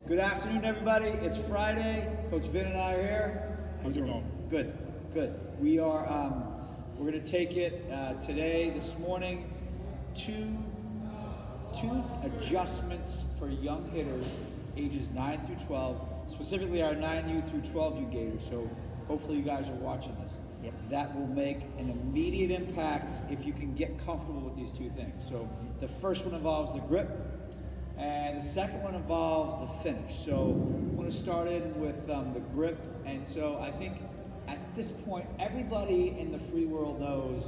Good afternoon, everybody. It's Friday. Coach Vin and I are here. How's it going? Good, good. We are. We're going to take it today, this morning. Two adjustments for young hitters, ages 9 through 12. Specifically, our 9U through 12U Gators. So hopefully, you guys are watching this. Yep. That will make an immediate impact if you can get comfortable with these two things. So the first one involves the grip. And the second one involves the finish. So I'm going to start in with the grip. And so I think at this point, everybody in the free world knows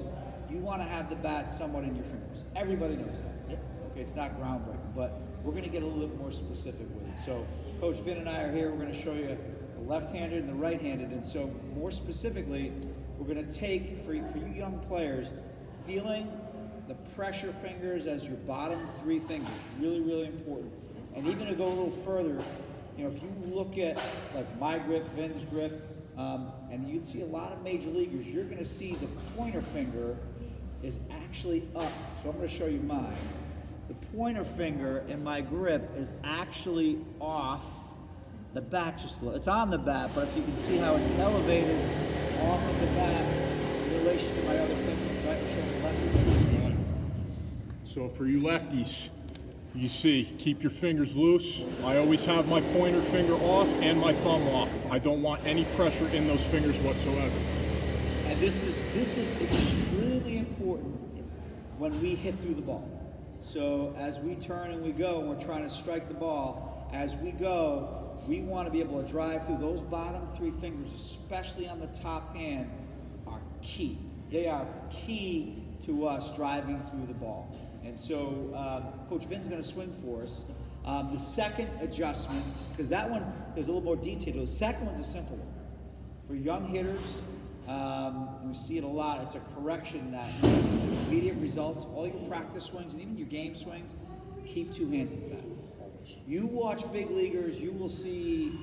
you want to have the bat somewhat in your fingers. Everybody knows that. Yep. Okay, it's not groundbreaking, but we're going to get a little bit more specific with it. So Coach Vin and I are here. We're going to show you the left-handed and the right-handed. And so more specifically, we're going to take, for you young players, feeling the pressure fingers as your bottom three fingers, really, really important. And even to go a little further, you know, if you look at like my grip, Vin's grip, and you'd see a lot of major leaguers, you're going to see the pointer finger is actually up. So I'm going to show you mine. The pointer finger in my grip is actually off the bat just a little. It's on the bat, but if you can see how it's elevated off of the bat in relation to my other fingers, right? Showing left finger. So for you lefties, you see, keep your fingers loose. I always have my pointer finger off and my thumb off. I don't want any pressure in those fingers whatsoever. And this is extremely important when we hit through the ball. So as we turn and we go, and we're trying to strike the ball, as we go, we want to be able to drive through. Those bottom three fingers, especially on the top hand, are key. They are key to us driving through the ball. And so Coach Vin's going to swing for us. The second adjustment, because that one, there's a little more detail. The second one's a simple one. For young hitters, we see it a lot. It's a correction that leads to immediate results. All your practice swings and even your game swings, keep two hands in the bat. You watch big leaguers, you will see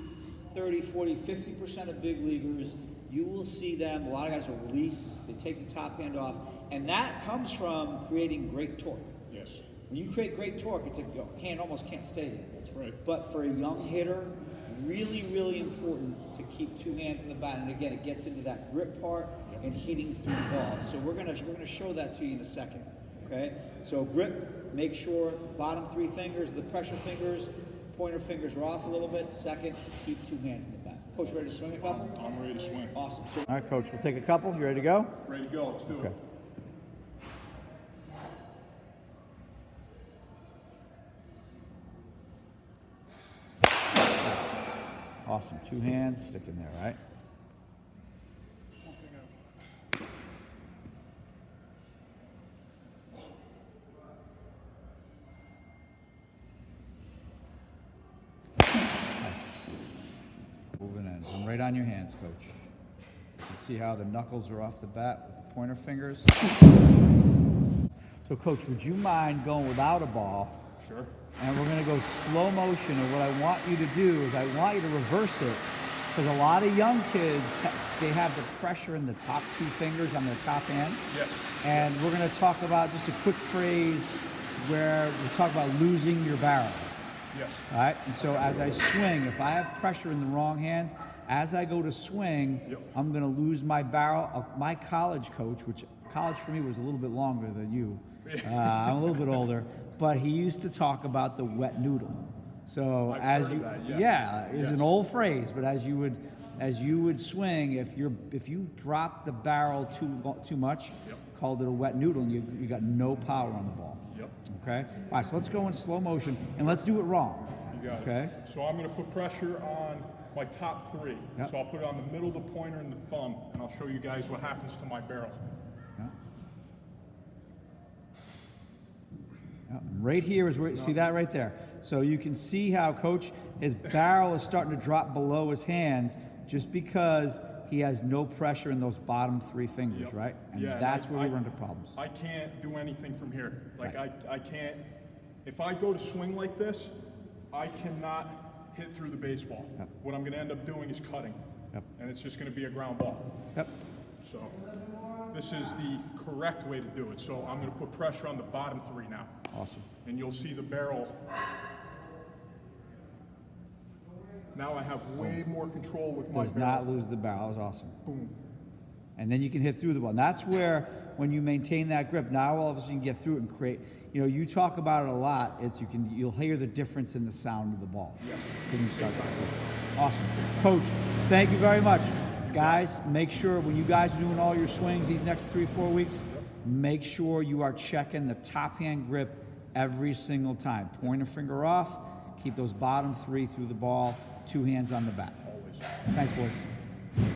30, 40, 50% of big leaguers, you will see them, a lot of guys will release, they take the top hand off, and that comes from creating great torque. Yes. When you create great torque, it's like your hand almost can't stay there. That's right. But for a young hitter, really, really important to keep two hands in the bat. And again, it gets into that grip part and hitting through the ball. So we're gonna show that to you in a second. Okay? So grip, make sure bottom three fingers, the pressure fingers, pointer fingers are off a little bit. Second, keep two hands in the bat. Coach, ready to swing a couple? I'm ready to swing. Awesome. So, All right, Coach, we'll take a couple. You ready to go? Ready to go, let's do Okay. it. Awesome. Two hands, stick in there, right? Moving in. And right on your hands, Coach. You can see how the knuckles are off the bat with the pointer fingers. So, Coach, would you mind going without a ball? Sure. And we're going to go slow motion, and what I want you to do is I want you to reverse it, because a lot of young kids, they have the pressure in the top two fingers on their top hand. Yes. And we're going to talk about just a quick phrase where we talk about losing your barrel. Yes. All right? And so as I swing, if I have pressure in the wrong hands, as I go to swing, Yep. I'm going to lose my barrel. My college coach, which college for me was a little bit longer than you. I'm a little bit older, but he used to talk about the wet noodle. So I've as heard you, of that, yes. yeah, it's Yes. an old phrase, but as you would swing, if you drop the barrel too much, Yep. called it a wet noodle, and you got no power on the ball. Yep. Okay. All right. So let's go in slow motion and let's do it wrong. You got Okay. it. So I'm going to put pressure on my top three. Yep. So I'll put it on the middle, the pointer, and the thumb, and I'll show you guys what happens to my barrel. Yeah. Yeah. Right here is where, see that right there. So you can see how Coach, his barrel is starting to drop below his hands just because he has no pressure in those bottom three fingers, Yep. right? And Yeah, that's where we I- run into problems. I can't do anything from here. Like Right. I can't, if I go to swing like this, I cannot hit through the baseball. Yep. What I'm gonna end up doing is cutting. Yep. And it's just gonna be a ground ball. Yep. So this is the correct way to do it. So I'm gonna put pressure on the bottom three now. Awesome. And you'll see the barrel Now I have way more control with my Does barrel. not lose the barrel. That was awesome. Boom. And then you can hit through the ball. And that's where, when you maintain that grip, now all of a sudden you can get through it and create. You know, you talk about it a lot. You'll hear the difference in the sound of the ball. Yes. Then you start. Awesome, Coach. Thank you very much, guys. Make sure when you guys are doing all your swings these next 3-4 weeks, make sure you are checking the top hand grip every single time. Pointer finger off. Keep those bottom 3 through the ball. 2 hands on the bat. Always. Thanks, boys.